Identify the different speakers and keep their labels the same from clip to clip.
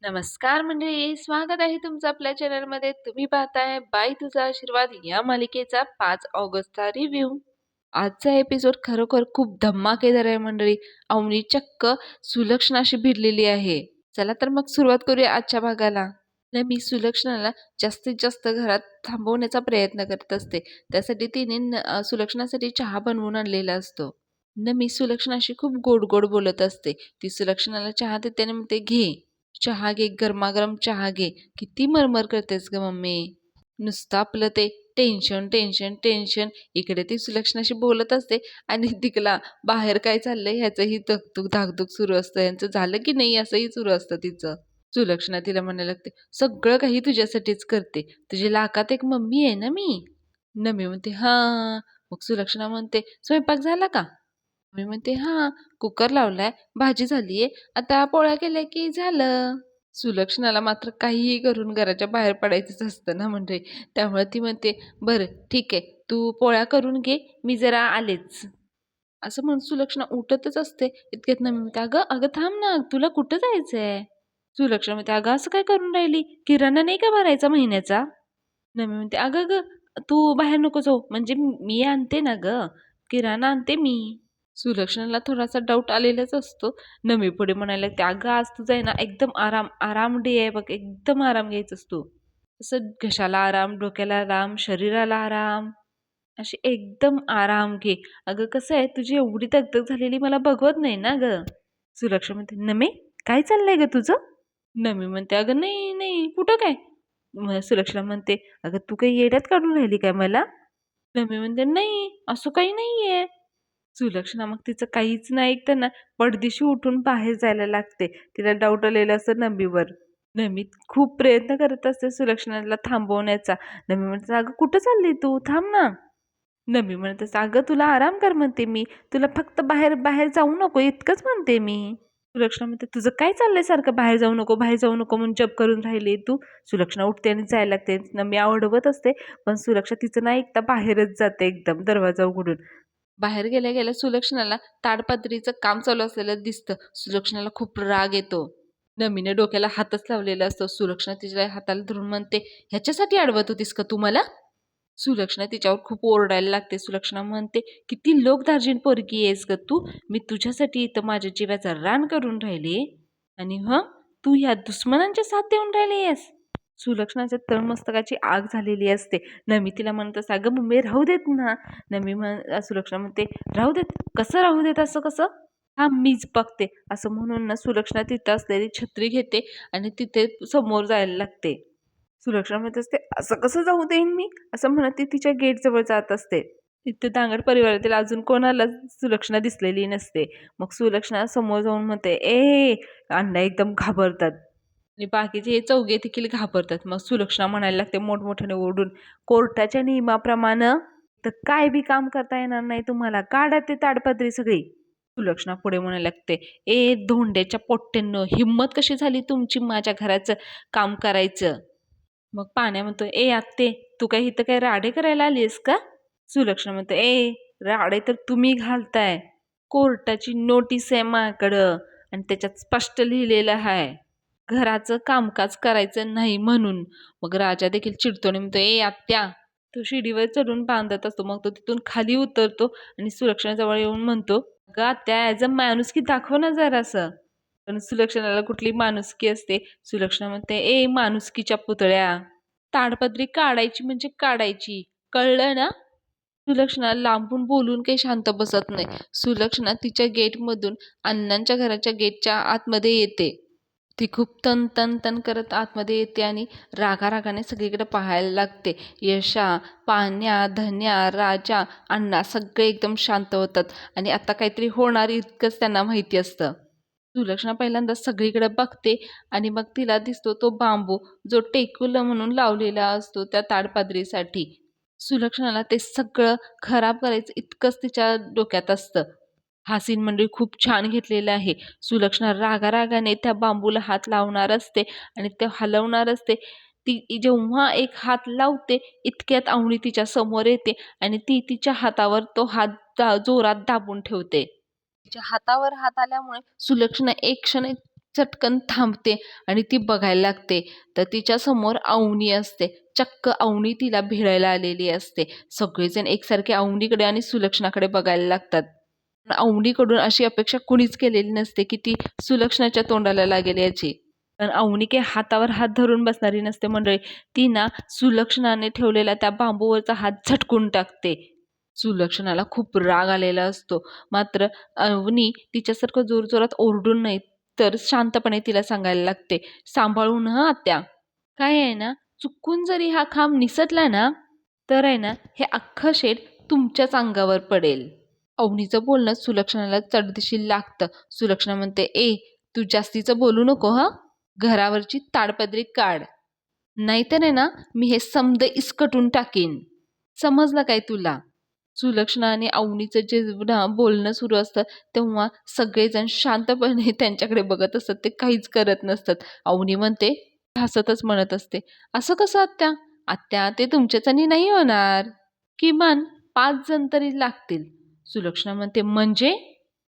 Speaker 1: नमस्कार मंडळी, स्वागत आहे तुमचं आपल्या चॅनलमध्ये. तुम्ही पाहताय बाई तुझा आशीर्वाद या मालिकेचा 5 ऑगस्टचा रिव्ह्यू. आजचा एपिसोड खरोखर खूप धमाकेदार आहे मंडळी. अवनी चक्क सुलक्षणाशी भिडलेली आहे. चला तर मग सुरुवात करूया आजच्या भागाला. मी सुलक्षणाला जास्तीत जास्त घरात थांबवण्याचा प्रयत्न करत असते. त्यासाठी तिने सुलक्षणासाठी चहा बनवून आणलेला असतो. मी सुलक्षणाशी खूप गोड गोड बोलत असते. ती सुलक्षणाला चहा देते आणि म्हणते, घे चहा घे, गरमागरम चहा घे. किती मरमर करतेस ग मम्मी. नुसतं आपलं ते टेन्शन टेन्शन टेन्शन. इकडे ती सुलक्षणाशी बोलत असते आणि तिकला बाहेर काय चाललंय ह्याचंही धकधुक धाकधूक सुरू असतं. यांचं झालं की नाही असंही सुरू असतं तिचं. सुलक्षणा तिला म्हणायला लागते, सगळं काही तुझ्यासाठीच करते. तुझी लाखात एक मम्मी आहे ना मी. नमी म्हणते, हा. मग सुलक्षणा म्हणते, स्वयंपाक झाला का? मी म्हणते, हा. कुकर लावलाय, भाजी झालीये, आता पोळ्या केल्या की झालं. सुलक्षणाला मात्र काहीही करून घराच्या बाहेर पडायचंच असतं ना म्हणजे. त्यामुळे ती म्हणते, बरं ठीक आहे, तू पोळ्या करून घे, मी जरा आलेच. असं म्हणून सुलक्षणा उठतच असते. इतक्यात ना मी म्हणते, अगं अगं थांब ना, तुला कुठं जायचंय? सुलक्षणा म्हणते, अगं असं काय करून राहिली, किराणा नाही का भरायचा महिन्याचा? ना मी म्हणते, अगं ग तू बाहेर नको जाऊ, म्हणजे मी आणते ना ग, किराणा आणते मी. सुलक्षणाला थोडासा डाऊट आलेलाच असतो. नमी पुढे म्हणायला लागते, अगं आज तुझा आहे ना एकदम आराम आराम डे आहे बघ, एकदम आराम घ्यायचा असतो. तसं घशाला आराम, डोक्याला आराम, शरीराला आराम, अशी एकदम आराम घे. अगं कसं आहे, तुझी एवढी दगदग झालेली मला बघवत नाही ना ग. सुलक्षणा म्हणते, नमे काय चाललंय ग तुझं? नमी म्हणते, अगं नाही नाही कुठं काय. सुलक्षणा म्हणते, अगं तू काही येड्यात काढून राहिली काय मला? नमी म्हणते, नाही असं काही नाहीये. सुलक्षणा मग तिचं काहीच नाही ऐकताना पडदिशी उठून बाहेर जायला लागते. तिला डाऊट आलेला असतं नमीवर. नमी खूप प्रयत्न करत असते सुलक्षणाला थांबवण्याचा. नमी म्हणते, अगं कुठं चालली तू, थांब ना. नमी म्हणत असते, अगं तुला आराम कर म्हणते मी, तुला फक्त बाहेर बाहेर जाऊ नको इतकंच म्हणते मी. सुलक्षणा म्हणते, तुझं काय चाललंय सारखं बाहेर जाऊ नको बाहेर जाऊ नको म्हणून जप करून राहिली तू. सुलक्षणा उठते आणि जायला लागते. नमी आवडवत असते, पण सुलक्षा तिचं नाही ऐकता बाहेरच जाते एकदम दरवाजा उघडून. बाहेर गेल्या गेल्या सुलक्षणाला ताडपत्रीचं काम चालू असलेलं दिसतं. सुलक्षणाला खूप राग येतो. नमीने डोक्याला हातच लावलेला असतो. सुलक्षणा तिच्या हाताला धरून म्हणते, ह्याच्यासाठी अडवत होतीस का तू मला? सुलक्षणा तिच्यावर खूप ओरडायला लागते. सुलक्षणा म्हणते, किती लोकदार्जिन पोरगी आहेस ग तू. मी तुझ्यासाठी इथं माझ्या जीवाचा रान करून राहिले आणि तू ह्या दुश्मनांच्या साथ देऊन राहिली आहेस. सुलक्षणाच्या तळमस्तकाची आग झालेली असते. नमी तिला म्हणत असते, अगं मम्मी राहू देत ना. सुलक्षणा म्हणते, राहू देत कसं, राहू देत असं कसं? हा मीच बघते. असं म्हणून ना सुलक्षणा तिथं असलेली छत्री घेते आणि तिथे समोर जायला लागते. सुलक्षणा म्हणत असते, असं कसं जाऊ देईन मी, असं म्हणत ती तिच्या गेट जवळ जात असते. तिथे दांगड परिवारातील अजून कोणाला सुलक्षणा दिसलेली नसते. मग सुलक्षणा समोर जाऊन म्हणते, ए. अण्णा एकदम घाबरतात आणि बाकीचे हे चौघे देखील घाबरतात. मग सुलक्षणा म्हणायला लागते मोठमोठ्याने ओरडून, कोर्टाच्या नियमाप्रमाणे तर काय बी काम करता येणार नाही तुम्हाला, काढा ते ताडपत्री सगळी. सुलक्षणा पुढे म्हणायला लागते, ए धोंड्याच्या पोट्ट्यांनो, हिम्मत कशी झाली तुमची माझ्या घराचं काम करायचं? मग पाण्या म्हणतो, ए आत्ते तू काही इथं काय राडे करायला आलीस का? सुलक्षणा म्हणते, ए राडे तर तुम्ही घालताय. कोर्टाची नोटीस आहे माझ्याकडं आणि त्याच्यात स्पष्ट लिहिलेलं आहे घराचं कामकाज करायचं नाही म्हणून. मग राजा देखील चिडतो म्हणतो, ए आत्या. तो शिडीवर चढून बांधत असतो. मग तो तिथून खाली उतरतो आणि सुलक्षणाजवळ येऊन म्हणतो, अगं आत्या ॲज अ माणुसकी दाखव ना जरासं. पण सुलक्षणाला कुठली माणुसकी असते. सुलक्षणा म्हणते, ए माणुसकीच्या पुतळ्या, ताडपत्री काढायची म्हणजे काढायची, कळलं ना? सुलक्षणा लांबून बोलून काही शांत बसत नाही. सुलक्षणा तिच्या गेटमधून अण्णांच्या घराच्या गेटच्या आतमध्ये येते. ती खूप तन तन तन करत आतमध्ये येते आणि रागारागाने सगळीकडे पाहायला लागते. यशा, पान्या, धन्या, राजा, अण्णा सगळे एकदम शांत होतात आणि आता काहीतरी होणार इतकंच त्यांना माहिती असतं. सुलक्षणा पहिल्यांदा सगळीकडे बघते आणि मग तिला दिसतो तो बांबू, जो टेकुला म्हणून लावलेला असतो त्या ताडपत्रीसाठी. सुलक्षणाला ते सगळं खराब करायचं इतकंच तिच्या डोक्यात असतं. हा सीन म्हणजे खूप छान घेतलेला आहे. सुलक्षणा रागारागाने त्या बांबूला हात लावणार असते आणि ते हलवणार असते. ती जेव्हा एक हात लावते इतक्यात अवनी तिच्या समोर येते आणि ती तिच्या हातावर तो हात जोरात दाबून ठेवते. तिच्या हातावर हात आल्यामुळे सुलक्षणा एक क्षण चटकन थांबते आणि ती बघायला लागते. तर तिच्या समोर अवनी असते. चक्क अवनी तिला भिडायला आलेली असते. सगळेजण एकसारखे अवनीकडे आणि सुलक्षणाकडे बघायला लागतात. पण अवनीकडून अशी अपेक्षा कुणीच केलेली नसते की ती सुलक्षणाच्या तोंडाला लागेल याची. पण अवनी काही हातावर हात धरून बसणारी नसते मंडळी. ती ना सुलक्षणाने ठेवलेला त्या बांबूवरचा हात झटकून टाकते. सुलक्षणाला खूप राग आलेला असतो. मात्र अवनी तिच्यासारखं जोरजोरात ओरडून नाही, तर शांतपणे तिला सांगायला लागते, सांभाळून हं आत्या. काय आहे ना, चुकून जरी हा खांब निसटला ना, तर आहे ना हे अख्खं शेड तुमच्याच अंगावर पडेल. अवनीचं बोलणं सुलक्षणाला चटदिशी लागतं. सुलक्षणा म्हणते, ए तू जास्तीचं बोलू नको हं. घरावरची ताडपदरी काढ, नाहीतर आहे ना मी हे समद इसकटून टाकीन. समजलं काय तुला? सुलक्षणा आणि अवनीचं जे ना बोलणं सुरू असतं तेव्हा सगळेजण शांतपणे त्यांच्याकडे बघत असतात. ते काहीच करत नसतात. अवनी म्हणते, हसतच म्हणत असते, असं कसं आत्या? आत्या ते तुमच्याच्यानी नाही होणार. किमान 5 जण तरी लागतील. सुलक्षणा म्हणते, म्हणजे?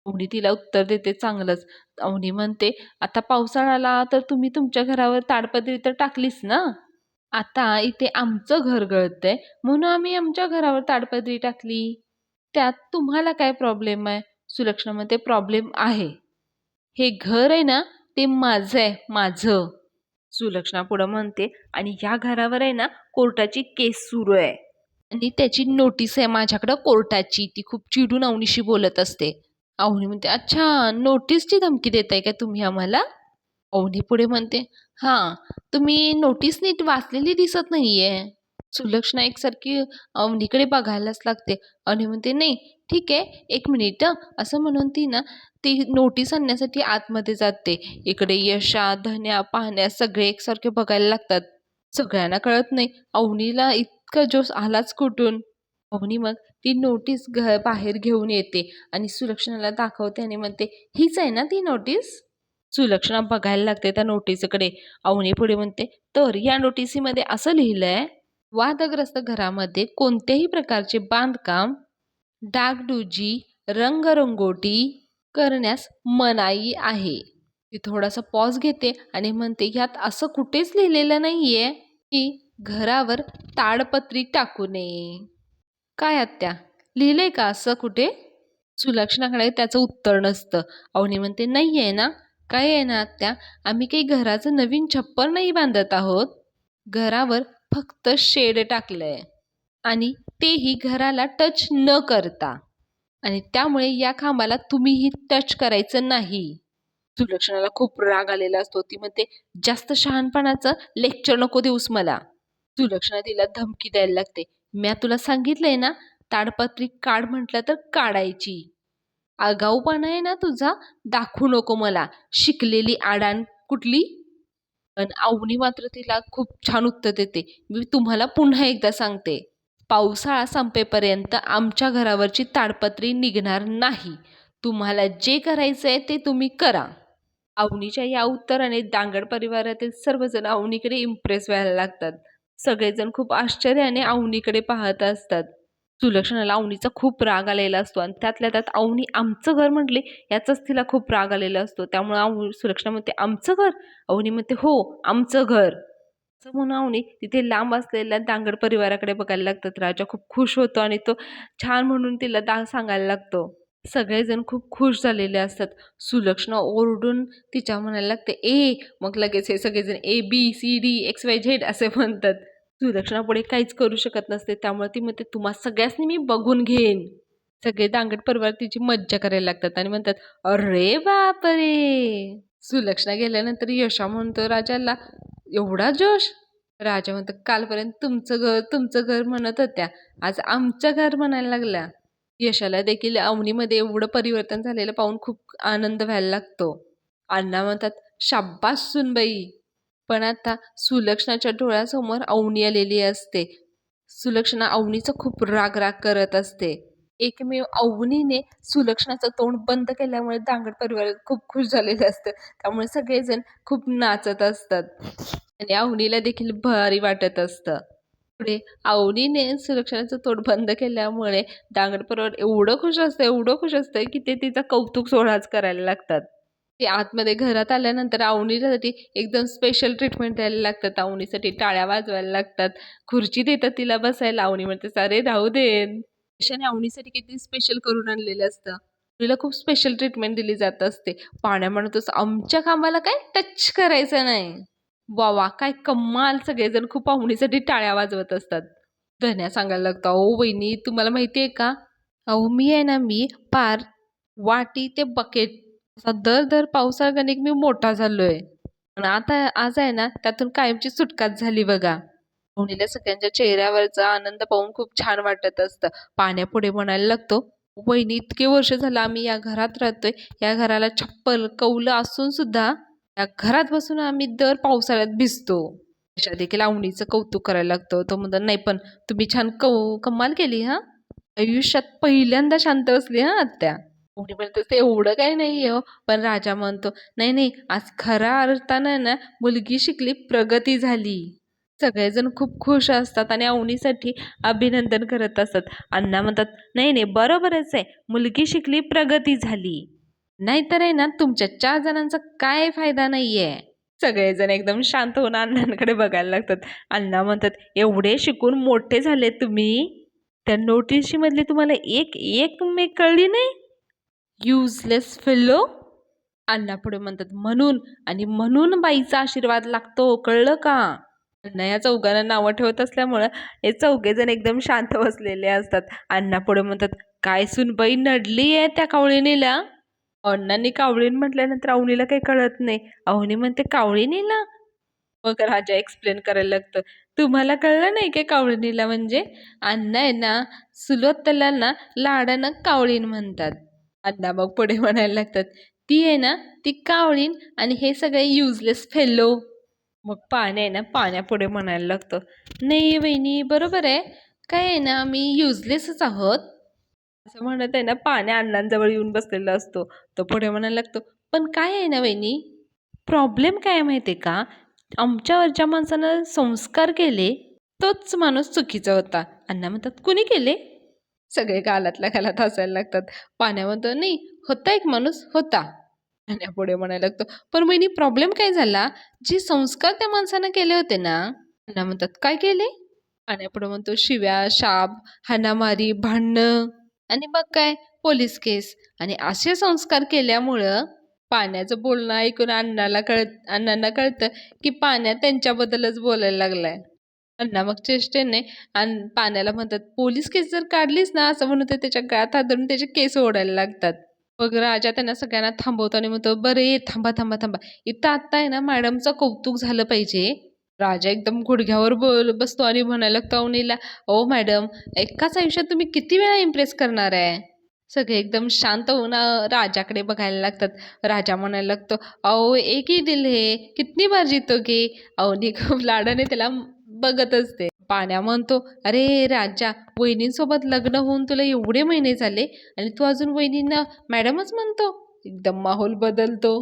Speaker 1: अवनी तिला उत्तर देते चांगलंच. अवनी म्हणते, आता पावसाळा आला तर तुम्ही तुमच्या घरावर ताडपत्री तर टाकलीच ना. आता इथे आमचं घर गळतंय म्हणून आम्ही आमच्या घरावर ताडपत्री टाकली. त्यात तुम्हाला काय प्रॉब्लेम आहे? सुलक्षणामध्ये प्रॉब्लेम आहे. हे घर आहे ना ते माझं आहे, माझं. सुलक्षणा पुढं म्हणते, आणि या घरावर आहे ना कोर्टाची केस सुरू आहे आणि त्याची नोटीस आहे माझ्याकडं कोर्टाची. ती खूप चिडून अवनीशी बोलत असते. अवनी म्हणते, अच्छा नोटीसची धमकी देताय का तुम्ही आम्हाला? अवनी पुढे म्हणते, हां, तुम्ही नोटीस नीट वाचलेली दिसत नाहीये. सुलक्षणा एकसारखी अवनीकडे बघायलाच लागते आणि म्हणते, नाही ठीक आहे, एक मिनिट हं. असं म्हणून ती ना ती नोटीस आणण्यासाठी आतमध्ये जाते. इकडे यशा, धन्या, पाहण्या सगळे एकसारखे बघायला लागतात. सगळ्यांना कळत नाही अवनीला इतका जोश आलाच कुठून. अवनी मग ती नोटीस बाहेर घेऊन येते आणि सुलक्षणाला दाखवते आणि म्हणते, हीच आहे ना ती नोटीस? सुलक्षणा बघायला लागते त्या नोटीसकडे. अवनी पुढे म्हणते, तर या नोटिसीमध्ये असं लिहिलंय, वादग्रस्त घरामध्ये कोणत्याही प्रकारचे बांधकाम, डागडुजी, रंगरंगोटी करण्यास मनाई आहे. ती थोडासा पॉज घेते आणि म्हणते, यात असं कुठेच लिहिलेलं नाहीये की घरावर ताडपत्री टाकू नये. काय आत्या, लिहिलंय का असं कुठे? सुलक्षणाकडे त्याचं उत्तर नसतं. अवनी म्हणते, नाही आहे ना. काय आहे ना आत्या, आम्ही काही घराचं नवीन छप्पर नाही बांधत आहोत. घरावर फक्त शेड टाकलंय आणि तेही घराला टच न करता, आणि त्यामुळे या खांबाला तुम्हीही टच करायचं नाही. सुलक्षणाला खूप राग आलेला असतो. ती म्हणते, जास्त शहाणपणाचं लेक्चर नको देऊस मला. सुलक्षणा तिला धमकी द्यायला लागते, म्या तुला सांगितलंय ना, ताडपत्री काढ म्हटलं तर काढायची. आगाऊपणा आहे ना तुझा, दाखवू नको मला शिकलेली आडान कुठली. पण अवनी मात्र तिला खूप छान उत्तर देते, मी तुम्हाला पुन्हा एकदा सांगते, पावसाळा संपेपर्यंत आमच्या घरावरची ताडपत्री निघणार नाही. तुम्हाला जे करायचंय ते तुम्ही करा. अवनीच्या या उत्तराने दांगड परिवारातील सर्वजण अवनीकडे इम्प्रेस व्हायला लागतात. सगळेजण खूप आश्चर्याने अवनीकडे पाहत असतात. सुलक्षणाला अवनीचा खूप राग आलेला असतो आणि त्यातल्या त्यात अवनी आमचं घर म्हटले याचाच तिला खूप राग आलेला असतो. त्यामुळे सुलक्षणा म्हणते, आमचं घर? अवनी म्हणते, हो आमचं घर. असं म्हणून अवनी तिथे लांब असलेल्या दांगड परिवाराकडे बघायला लागतात. राजा खूप खुश होतो आणि तो छान म्हणून तिला सांगायला लागतो. सगळेजण खूप खुश झालेले असतात. सुलक्षणा ओरडून तिच्या म्हणायला लागते, ए, मग लगेच हे सगळेजण ABCD XYZ असे म्हणतात. सुलक्षणा पुढे काहीच करू शकत नसते. त्यामुळे ती म्हणते, तुम्हा सगळ्यांनी मी बघून घेईन. सगळे दांगड परिवार तिची मज्जा करायला लागतात आणि म्हणतात, अरे बापरे. सुलक्षणा गेल्यानंतर यशा म्हणतो राजाला, एवढा जोश? राजा म्हणतो, कालपर्यंत तुमचं घर म्हणत होत्या, आज आमचं घर म्हणायला लागल्या. यशाला देखील अवनीमध्ये एवढं परिवर्तन झालेलं पाहून खूप आनंद व्हायला लागतो. अण्णा म्हणतात, शाब्बास सुनबाई. पण आता सुलक्षणाच्या डोळ्यासमोर अवनी आलेली असते. सुलक्षणा अवनीचा खूप राग करत असते. एकमेव अवनीने सुलक्षणाचं तोंड बंद केल्यामुळे दांगड परिवार खूप खुश झालेलं असतं. त्यामुळे सगळेजण खूप नाचत असतात आणि अवनीला देखील भारी वाटत असतं. पुढे अवनीने सुलक्षणाचं तोंड बंद केल्यामुळे दांगड परिवार एवढं खुश असतं, एवढं खुश असतं की ते तिचा कौतुक सोहळाच करायला लागतात. ते आतमध्ये घरात आल्यानंतर अवनीसाठी एकदम स्पेशल ट्रीटमेंट द्यायला लागतात. अवनीसाठी टाळ्या वाजवायला लागतात. खुर्ची देतात तिला बसायला. अवनी म्हणते, "अरे राहू दे." अशाने अवनीसाठी किती स्पेशल करून आणलेलं असतं. तिला खूप स्पेशल ट्रीटमेंट दिली जात असते. पाण्या म्हणतोस, "आमच्या खांबाला काय टच करायचं नाही." वाह! वाह! काय कमाल. सगळेजण खूप अवनीसाठी टाळ्या वाजवत असतात. धन्या सांगायला लागतो, "अहो वहिनी तुम्हाला माहिती आहे का? अहो मी आहे ना पार वाटी ते बकेट असा दर पावसाळा गणिक मी मोठा झालोय. पण आता आज आहे ना त्यातून कायमची सुटकाच झाली बघा." धोनीला सगळ्यांच्या चेहऱ्यावरचा आनंद पाहून खूप छान वाटत असतं. पाण्यापुढे म्हणायला लागतो, "वहिनी इतके वर्ष झालं आम्ही या घरात राहतोय. या घराला छप्पर, कौलं असून सुद्धा या घरात बसून आम्ही दर पावसाळ्यात भिजतो." अशा देखील अवनीचं कौतुक करायला लागतो. तो म्हणतो, "नाही पण तुम्ही छान कमाल केली हां. आयुष्यात पहिल्यांदा शांत बसली हां आत्या." कोणी म्हणतं ते एवढं काही नाहीये हो. पण राजा म्हणतो, "नाही, नाही आज खऱ्या अर्थानं ना मुलगी शिकली, प्रगती झाली." सगळेजण खूप खुश असतात आणि अवनीसाठी अभिनंदन करत असतात. अण्णा म्हणतात, "नाही, नाही बरोबरच आहे. मुलगी शिकली, प्रगती झाली. नाहीतर आहे ना तुमच्या 4 जणांचा काय फायदा नाहीये." सगळेजण एकदम शांत होऊन अण्णांकडे बघायला लागतात. अण्णा म्हणतात, "एवढे शिकून मोठे झाले तुम्ही, त्या नोटीशी मधली तुम्हाला एक एक मेक कळली नाही? Useless fellow." अण्णा पुढे म्हणतात, "म्हणून आणि म्हणून बाईचा आशीर्वाद लागतो, कळलं का?" अण्णा या चौघांना नावं ठेवत असल्यामुळं हे चौघेजण एकदम शांत बसलेले असतात. अण्णा पुढे म्हणतात, "काय सूनबाई नडली आहे त्या कावळीनीला?" अण्णांनी कावळीन म्हटल्यानंतर अवनीला काही कळत नाही. अवनी म्हणते, "कावळीनीला?" मग राजा एक्सप्लेन करायला लागतं, "तुम्हाला कळलं नाही काय कावळीनीला म्हणजे? अण्णा आहे ना सुलोत्तला ना लाडानं कावळीन म्हणतात." अण्णा मग पुढे म्हणायला लागतात, "ती आहे ना ती कावळीन आणि हे सगळे युजलेस फेलो." मग पाणी आहे ना पाण्यापुढे म्हणायला लागतं, "नाही वहिनी बरोबर आहे. काय आहे ना आम्ही युजलेसच आहोत." असं म्हणत आहे ना पाण्या अण्णांजवळ येऊन बसलेला असतो. तो पुढे म्हणायला लागतो, "पण काय आहे ना वहिनी, प्रॉब्लेम काय आहे माहिती आहे का? आमच्यावर ज्या माणसानं संस्कार केले तोच माणूस चुकीचा होता." अण्णा म्हणतात, "कुणी केले?" सगळे गालातल्या गालात हसायला लागतात. पाण्या म्हणतो, "नाही होता एक माणूस होता." आणि पुढे म्हणायला लागतो, "पण वहिनी प्रॉब्लेम काय झाला? जे संस्कार त्या माणसानं केले होते ना." अण्णा म्हणतात, "काय केले?" आणि पुढे म्हणतो, "शिव्या, शाप, हाणामारी, भांडणं आणि मग काय पोलीस केस आणि असे संस्कार केल्यामुळं." पाण्याचं बोलणं ऐकून अण्णांना कळतं की पाण्या त्यांच्याबद्दलच बोलायला लागलाय. अण्णा मग चेष्टेने पाण्याला म्हणतात, "पोलीस केस जर काढलीस ना," असं म्हणून ते त्याच्या गळ्यात हात धरून त्याचे केस ओढायला लागतात. मग राजा त्यांना सगळ्यांना थांबवतो आणि म्हणतो, "बरे थांबा थांबा थांबा. इथं आत्ता आहे ना मॅडमचं कौतुक झालं पाहिजे." राजा एकदम गुडघ्यावर बसतो आणि म्हणायला लागतो अवनीला, "ओ मॅडम, एकाच आयुष्यात तुम्ही किती वेळा इम्प्रेस करणार आहे?" सगळे एकदम शांत होऊन राजाकडे बघायला लागतात. राजा म्हणायला लागतो, "अहो एक ही दिल है, कितनी बार जीतोगे?" अवनी खूप लाडाने त्याला बघत असते. पाण्या म्हणतो, "अरे राजा, वहिनींसोबत लग्न होऊन तुला एवढे महिने झाले आणि तू अजून वहिनींना मॅडमच म्हणतो." एकदम माहोल बदलतो.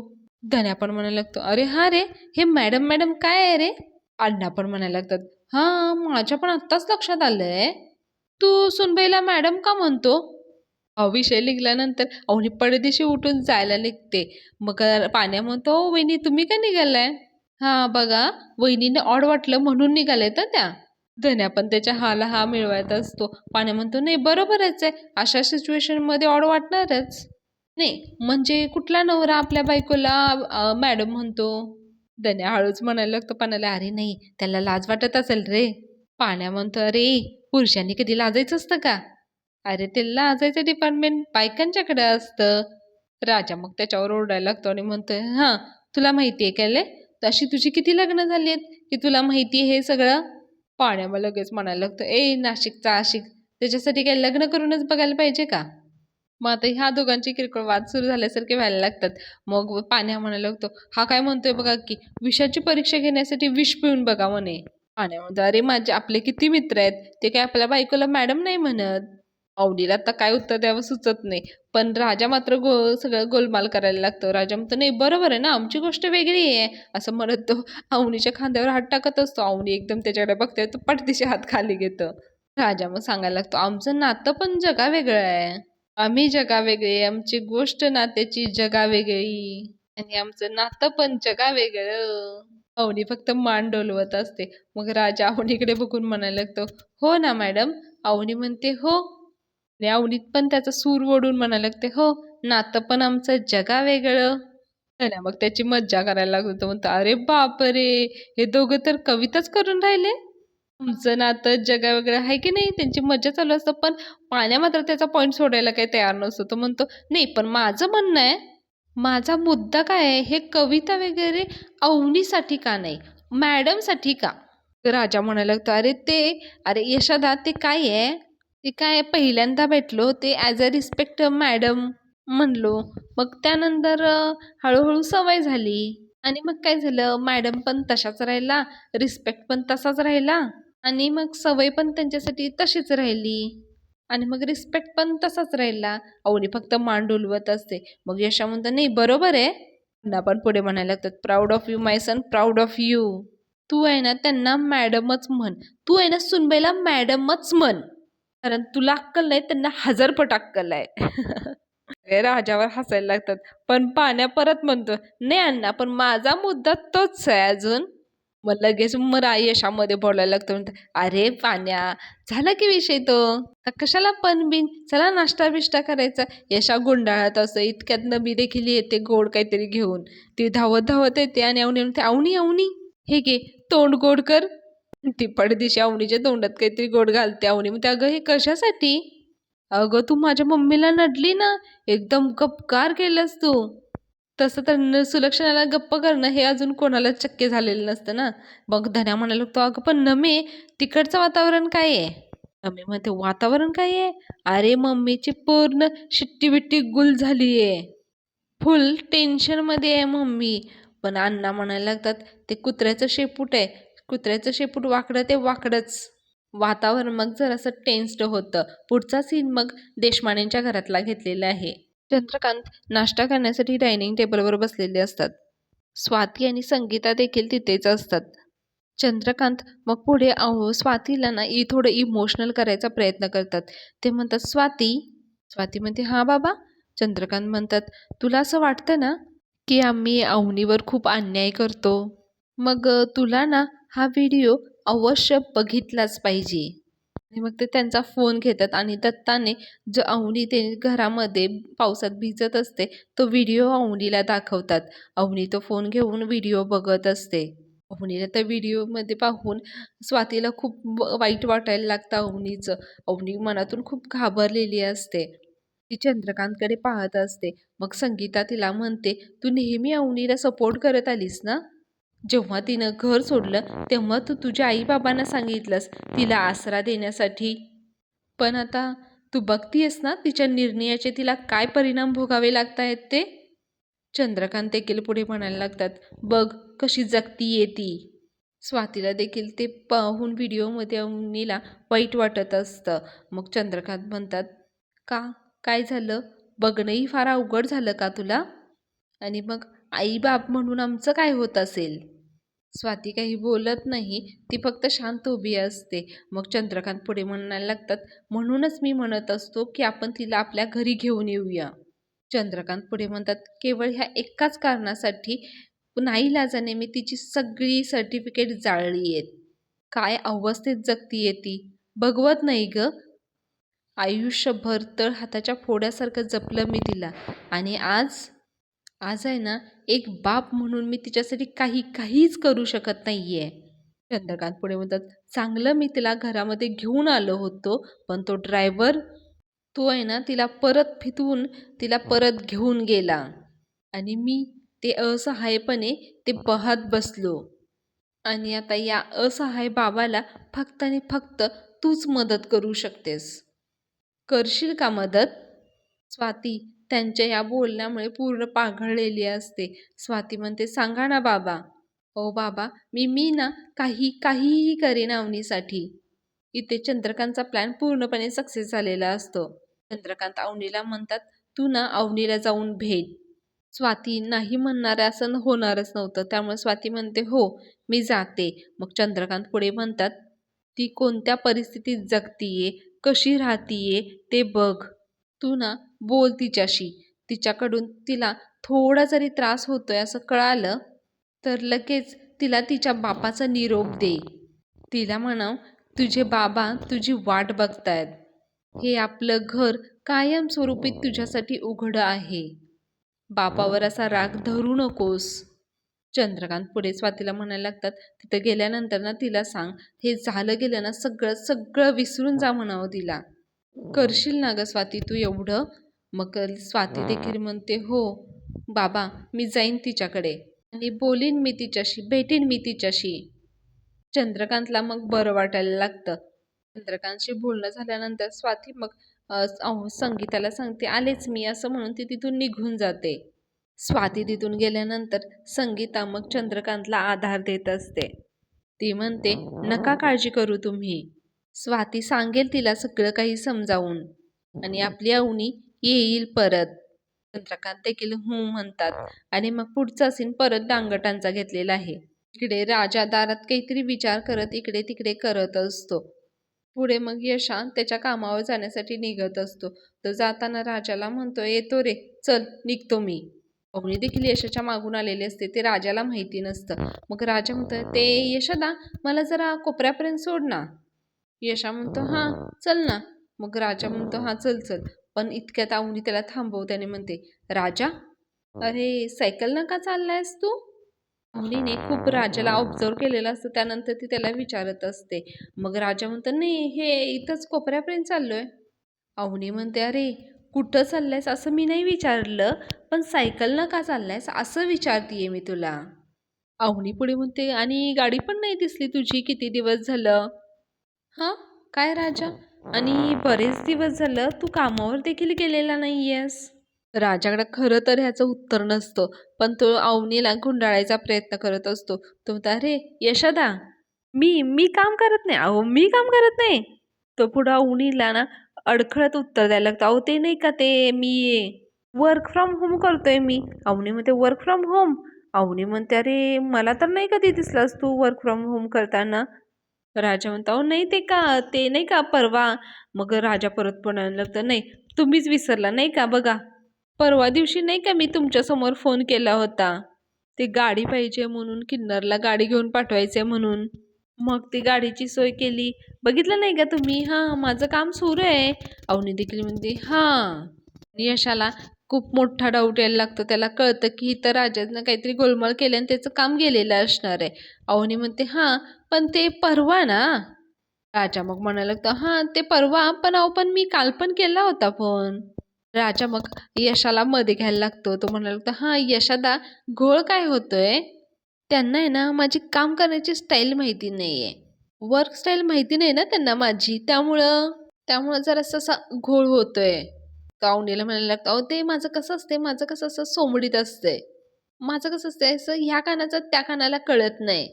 Speaker 1: धन्या पण म्हणायला लागतो, "अरे हा रे, हे मॅडम मॅडम काय आहे रे?" अण्णा पण म्हणायला लागतात, "हां, माझ्या पण आत्ताच लक्षात आलंय. तू सुनबाईला मॅडम का म्हणतो?" हा विषय निघाल्यानंतर अवनी पडदेशी उठून जायला निघते. मग पाण्या म्हणतो, "ओ वहिनी तुम्ही का निघालाय?" "हां बघा, वहिनीने ऑड वाटलं म्हणून निघाल्यात हं त्या." धन्या पण त्याच्या हाला हा मिळवत असतो. पाण्या म्हणतो, "नाही बरोबरच आहे. अशा सिच्युएशनमध्ये ऑड वाटणारच." "नाही म्हणजे कुठला नवरा आपल्या बायकोला मॅडम म्हणतो?" धन्या हळूच म्हणायला लागतो पाण्याला, "अरे नाही, त्याला लाज वाटत असेल रे." पाण्या म्हणतो, "अरे पुरुषांनी कधी लाजायचं असतं का? अरे ते लाजायचं डिपार्टमेंट बायकांच्याकडे असतं." राजा मग त्याच्यावर ओरडायला लागतो आणि म्हणतोय, "हां, तुला माहिती आहे काय तशी तुझी किती लग्न झाली आहेत की तुला माहिती आहे हे सगळं?" पाण्या मग लगेच म्हणायला लागतो, "ए नाशिकचा आशिक, त्याच्यासाठी काय लग्न करूनच बघायला पाहिजे का?" मग आता ह्या दोघांचे किरकोळ वाद सुरू झाल्यासारखे व्हायला लागतात. मग पाण्या म्हणायला लागतो, "हा काय म्हणतोय बघा की विषाची परीक्षा घेण्यासाठी विष पिऊन बघा म्हणे." पाण्या म्हणतो, "अरे माझे आपले किती मित्र आहेत, ते काय आपल्या बायकोला मॅडम नाही म्हणत." अवनीला आता काय उत्तर द्यावं सुचत नाही. पण राजा मात्र सगळं गोलमाल करायला लागतो. राजा म्हणतो, "नाही बरोबर आहे ना, आमची गोष्ट वेगळी आहे." असं म्हणत तो अवनीच्या खांद्यावर हात टाकत असतो. अवनी एकदम त्याच्याकडे बघते, तो पटदिशी हात खाली घेतो. राजा मग सांगायला लागतो, "आमचं नातं पण जगावेगळं आहे. आम्ही जगावेगळे, आमची गोष्ट नात्याची जगावेगळी." आणि आमचं नातं पण जगा वेगळं. अवनी फक्त मान डोलवत असते. मग राजा अवनीकडे बघून म्हणायला लागतो, हो ना मॅडम. अवनी म्हणते हो. आणि अवनीत पण त्याचा सूर ओढून म्हणायला लागते, हो, नातं पण आमचं जगा वेगळं. ना मग त्याची मज्जा करायला लागतो. तो म्हणतो, अरे बापरे, हे दोघं तर कविताच करून राहिले. तुमचं नातं जगा वेगळं आहे की नाही. त्यांची मज्जा चालू असतं, पण पाण्या मात्र त्याचा पॉईंट सोडायला काही तयार नसतो. तो म्हणतो, नाही पण माझं म्हणणं आहे, माझा मुद्दा काय आहे, हे कविता वगैरे अवनीसाठी का नाही, मॅडमसाठी का? राजा म्हणायला लागतो, अरे यशोदा, ते काय आहे, ते काय पहिल्यांदा भेटलो ते ॲज अ रिस्पेक्ट मॅडम म्हणलो. मग त्यानंतर हळूहळू सवय झाली. आणि मग काय झालं, मॅडम पण तशाच राहिला, रिस्पेक्ट पण तसाच राहिला, आणि मग सवय पण त्यांच्यासाठी तशीच राहिली, आणि मग रिस्पेक्ट पण तसाच राहिला. अवनी फक्त मान डोलवत असते. मग यशा म्हणतो, नाही बरोबर आहे ना. पण पुढे म्हणायला लागतात, proud of you my son, proud of you. तू आहे ना त्यांना मॅडमच म्हण. तू आहे ना सुनबाईला मॅडमच म्हण. कारण तुला अक्कल नाही, त्यांना 1000 पट अक्कल आहे. हे राजावर हसायला लागतात. पण पाण्या परत म्हणतो, नाही अण्णा, पण माझा मुद्दा तोच आहे अजून. मग लगेच मग यशामध्ये बोलायला लागतो, म्हणतो, अरे पाण्या, झाला की विषय तो, आता कशाला पण बिन, चला नाश्ता बिष्टा करायचा. यशा गुंडाळत असं, इतक्यात नबी देखील येते गोड काहीतरी घेऊन. ती धावत धावत येते आणि अवनी म्हणते, अवनी अवनी, हे घे, तोंड गोड कर. ती पडदिशी अवनीच्या तोंडात काहीतरी गोड घालते. अवनी म्हणते, अगं हे कशासाठी? अगं तू माझ्या मम्मीला नडली ना, एकदम गपकार केलंस तू. तसं तर सुलक्षणाला गप्प करणं हे अजून कोणालाच शक्य झालेलं नसतं ना. मग धन्या म्हणायला लागतो, अगं पण नमे, तिकडचं वातावरण काय आहे? नमे म्हणते, वातावरण काय आहे? अरे मम्मीची पूर्ण शिट्टी बिट्टी गुल झाली आहे, फुल टेन्शनमध्ये आहे मम्मी. पण अण्णा म्हणायला लागतात, ते कुत्र्याचं शेपूट आहे, कुत्र्याचं शेपूट वाकडं ते वाकडंच. वातावरण मग जरासं टेन्स्ड होतं. पुढचा सीन मग देशमानेंच्या घरातला घेतलेला आहे. चंद्रकांत नाश्ता करण्यासाठी डायनिंग टेबलवर बसलेले असतात. स्वाती आणि संगीता देखील तिथेच असतात. चंद्रकांत मग पुढे स्वातीला ना थोडं इमोशनल करायचा प्रयत्न करतात. ते म्हणतात, स्वाती. स्वाती म्हणते, हां बाबा. चंद्रकांत म्हणतात, तुला असं वाटतं ना की आम्ही अवनीवर खूप अन्याय करतो? मग तुला ना हा व्हिडिओ अवश्य बघितलाच पाहिजे. आणि मग ते त्यांचा फोन घेतात आणि दत्ताने जो अवनी ते घरामध्ये पावसात भिजत असते तो व्हिडिओ अवनीला दाखवतात. अवनी तो फोन घेऊन व्हिडिओ बघत असते. अवनीला त्या व्हिडिओमध्ये पाहून स्वातीला खूप वाईट वाटायला लागतं अवनीचं. अवनी मनातून खूप घाबरलेली असते. ती चंद्रकांतकडे पाहत असते. मग संगीता तिला म्हणते, तू नेहमी अवनीला सपोर्ट करत आलीस ना. जेव्हा तिनं घर सोडलं तेव्हा तू तुझ्या आईबाबांना सांगितलंस तिला आसरा देण्यासाठी. पण आता तू बघतीयस ना तिच्या निर्णयाचे तिला काय परिणाम भोगावे लागत आहेत ते. चंद्रकांत देखील पुढे म्हणायला लागतात, बघ कशी जगतीये ती. स्वातीला देखील ते पाहून व्हिडिओमध्ये अवनीला वाईट वाटत असतं. मग चंद्रकांत म्हणतात, का, काय झालं? बघणंही फार अवघड झालं का तुला? आणि मग आई बाप म्हणून आमचं काय होत असेल? स्वाती काही बोलत नाही. ती फक्त शांत उभी असते. मग चंद्रकांत पुढे म्हणायला लागतात, म्हणूनच मी म्हणत असतो की आपण तिला आपल्या घरी घेऊन येऊया. चंद्रकांत पुढे म्हणतात, केवळ ह्या एकाच कारणासाठी नाईलाजाने मी तिची सगळी सर्टिफिकेट जाळली आहेत. काय अवस्थेत जगतीये ती, बघवत नाही ग. आयुष्यभर तळ हाताच्या फोड्यासारखं जपलं मी तिला, आणि आज आज आहे ना, एक बाप म्हणून मी तिच्यासाठी काहीच करू शकत नाहीये. चंद्रकांत पुढे म्हणतात, चांगलं मी तिला घरामध्ये घेऊन आलो होतो, पण तो ड्रायव्हर, तो आहे ना तिला परत फितवून तिला परत घेऊन गेला, आणि मी ते असहायपणे ते पाहत बसलो. आणि आता या असहाय बाबाला फक्त आणि फक्त तूच मदत करू शकतेस. करशील का मदत? स्वाती त्यांच्या या बोलण्यामुळे पूर्ण पाघळलेली असते. स्वाती म्हणते, सांगा ना बाबा. ओ बाबा, मी ना काहीही करेन अवनीसाठी. इथे चंद्रकांतचा प्लॅन पूर्णपणे सक्सेस झालेला असतो. चंद्रकांत अवनीला म्हणतात, तू ना अवनीला जाऊन भेट. स्वाती नाही म्हणणार असं होणारच नव्हतं. त्यामुळे स्वाती म्हणते, हो मी जाते. मग चंद्रकांत पुढे म्हणतात, ती कोणत्या परिस्थितीत जगतीये, कशी राहतीये ते बघ. तू ना बोल तिच्याशी. तिच्याकडून तिला थोडा जरी त्रास होतोय असं कळालं तर लगेच तिला तिच्या बापाचा निरोप दे. तिला म्हणाव, तुझे बाबा तुझी वाट बघतायत. हे आपलं घर कायमस्वरूपी तुझ्यासाठी उघडं आहे. बापावर असा राग धरू नकोस. चंद्रकांत पुढे स्वातीला म्हणायला लागतात, तिथं गेल्यानंतर ना तिला सांग, हे झालं गेलं ना सगळं सगळं विसरून जा म्हणावं तिला. करशील ना ग स्वाती तू एवढं? मग स्वाती देखील म्हणते, हो बाबा मी जाईन तिच्याकडे आणि बोलीन मी तिच्याशी, भेटीन मी तिच्याशी. चंद्रकांतला मग बरं वाटायला लागतं. चंद्रकांतशी बोलणं झाल्यानंतर स्वाती मग संगीताला सांगते, आलेच मी असं म्हणून ती तिथून निघून जाते. स्वाती तिथून गेल्यानंतर संगीता मग चंद्रकांतला आधार देत असते. ती म्हणते, नका काळजी करू तुम्ही. स्वाती सांगेल तिला सगळं काही समजावून आणि आपली अवनी येईल परत. चंद्रकांत देखील हू म्हणतात आणि मग पुढचा सीन परत डांगटांचा घेतलेला आहे. इकडे राजा दारात काहीतरी विचार करत इकडे तिकडे करत असतो. पुढे मग यशा त्याच्या कामावर जाण्यासाठी निघत असतो. तर जाताना राजाला म्हणतो, येतो रे, चल निघतो मी. अवनी देखील यशाच्या मागून आलेली असते, ते राजाला माहिती नसतं. मग राजा म्हणतो, ते यशोदा मला जरा कोपऱ्यापर्यंत सोड ना. यशा म्हणतो, हां चल ना. मग राजा म्हणतो, हां चल चल. पण इतक्यात अवनी त्याला थांबवते आणि म्हणते, राजा अरे सायकल नका चाललायस तू? अवनीने खूप राजाला ऑब्झर्व केलेलं असतं. त्यानंतर ती त्याला विचारत असते. मग राजा म्हणतो, नाही हे इथंच कोपऱ्यापर्यंत चाललोय. अवनी म्हणते, अरे कुठं चाललायस असं मी नाही विचारलं, पण सायकलनं का चाललायस असं विचारतीये मी तुला. अवनी पुढे म्हणते, आणि गाडी पण नाही दिसली तुझी किती दिवस झालं. हां काय राजा, आणि बरेच दिवस झालं तू कामावर देखील गेलेला नाहीयेस. राजाकडे खरं तर ह्याचं उत्तर नसतं, पण तो अवनीला गुंडाळायचा प्रयत्न करत असतो. तो म्हणतो, अरे यशोदा मी मी काम करत नाही. अहो मी काम करत नाही. तो पुढं अवनीला ना अडखळत उत्तर द्यायला लागतं, अहो ते नाही का ते मी वर्क फ्रॉम होम करतोय मी. अवनी म्हणते, वर्क फ्रॉम होम? अवनी म्हणते, अरे मला तर नाही कधी दिसलास तू वर्क फ्रॉम होम करताना. राजा म्हणतो, अहो नाही ते नाही का परवा. मग राजा परत म्हणायला लागतं, नाही तुम्हीच विसरला नाही का, बघा परवा दिवशी नाही का मी तुमच्यासमोर फोन केला होता, ते गाडी पाहिजे म्हणून, किन्नरला गाडी घेऊन पाठवायचे म्हणून. मग ती गाडीची सोय केली, बघितलं नाही का तुम्ही? हां माझं काम सुरू आहे. अवनी देखील म्हणते, हां. यशाला खूप मोठा डाऊट यायला लागतो. त्याला कळतं की इथं राजानं काहीतरी गोलमाल केलं आणि त्याचं काम गेलेलं असणार आहे. अवनी म्हणते, हां पण ते परवा ना. राजा मग म्हणायला लागतो, हां ते परवा, पण अहो पण मी काल पण केला होता फोन. राजा मग यशाला मध्ये घ्यायला लागतो. तो म्हणायला लागतो, हां यशादा घोळ काय होतोय, त्यांना आहे ना माझी काम करण्याची स्टाईल माहिती नाही आहे, वर्क स्टाईल माहिती नाही ना त्यांना माझी, त्यामुळं जरासा असा घोळ होतोय. तर अवनीला म्हणायला लागतं, अहो ते माझं कसं असं सोमडीत असतंय, माझं कसं असतंय असं ह्या कानाचं त्या कानाला कळत नाही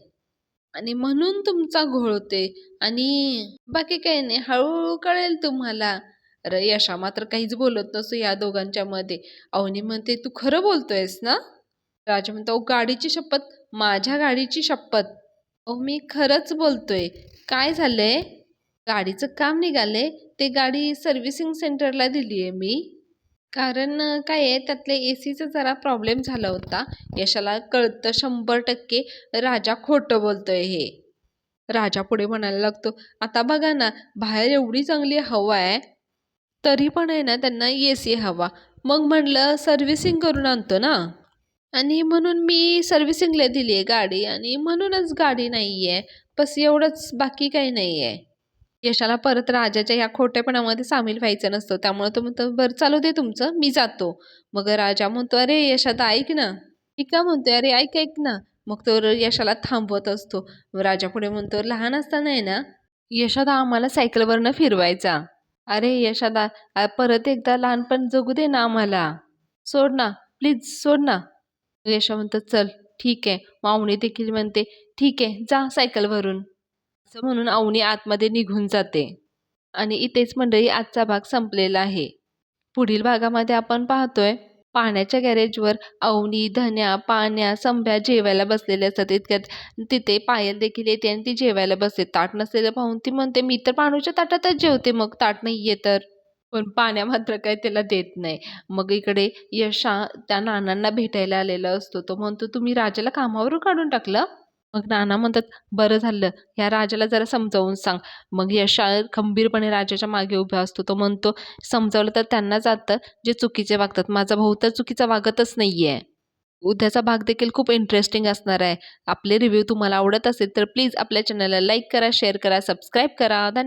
Speaker 1: आणि म्हणून तुमचा घोळ होते आणि बाकी काही नाही, हळूहळू कळेल तुम्हाला. अरे यशा मात्र काहीच बोलत नसतो या दोघांच्या मध्ये. अवनी म्हणते, तू खरं बोलतोयस ना? राजा म्हणतो, अहो गाडीची शपथ, माझ्या गाडीची शपथ, अहो मी खरंच बोलतोय. काय झालंय, गाडीचं काम निघालंय, ते गाडी सर्व्हिसिंग सेंटरला दिली आहे मी. कारण काय आहे त्यातले एसीचा जरा प्रॉब्लेम झाला होता. यशाला कळतं 100% राजा खोटं बोलतोय हे. राजा पुढे म्हणायला लागतो, आता बघा ना बाहेर एवढी चांगली हवा आहे, तरी पण आहे ना त्यांना एसी हवा. मग म्हणलं सर्व्हिसिंग करून आणतो ना, आणि म्हणून मी सर्व्हिसिंगला दिली आहे गाडी आणि म्हणूनच गाडी नाही आहे, बस एवढंच, बाकी काही नाही आहे. यशाला परत राजाच्या ह्या खोटेपणामध्ये सामील व्हायचं नसतं. त्यामुळे तो म्हणतो, बरं चालू दे तुमचं, मी जातो. मग राजा म्हणतो, अरे यशादा ऐक ना. मी का म्हणतोय, अरे ऐक ऐक ना. मग तो यशाला थांबवत असतो. राजा पुढे म्हणतो, लहान असताना आहे ना यशादा आम्हाला सायकलवरनं फिरवायचा. अरे यशादा परत एकदा लहानपण जगू दे ना आम्हाला, सोड ना प्लीज सोड ना. यशा म्हणतो, चल ठीक आहे. मावणी देखील म्हणते, ठीक आहे जा सायकलवरून. असं म्हणून अवनी आतमध्ये निघून जाते. आणि इथेच मंडळी आजचा भाग संपलेला आहे. पुढील भागामध्ये आपण पाहतोय पाण्याच्या गॅरेजवर अवनी, धन्या, पाण्या, संभ्या जेवायला बसलेले असतात. इतक्यात तिथे पायल देखील येते आणि ती जेवायला बसते. ताट नसलेलं पाहून ती म्हणते, मी तर पाणूच्या ताटातच जेवते, मग ताट नाहीये तर. पण पाण्या मात्र काही त्याला देत नाही. मग इकडे यश त्या नानांना भेटायला आलेला असतो. तो म्हणतो, "तुम्ही राजाला कामावरून काढून टाकलं?" मग नाना म्हणतात, "बरं झालं. ह्या राजाला जरा समजावून सांग." मग यश खंबीरपणे राजाच्या मागे उभा असतो. तो म्हणतो, "समजावलं तर त्यांना जातं जे चुकीचे वागतात. माझा भाऊ तर चुकीचा वागतच नाहीये." उद्याचा भाग देखील खूप इंटरेस्टिंग असणार आहे. आपले रिव्ह्यू तुम्हाला आवडत असेल तर प्लीज आपल्या चॅनलला लाईक करा, शेअर करा, सबस्क्राईब करा. धन्यवाद.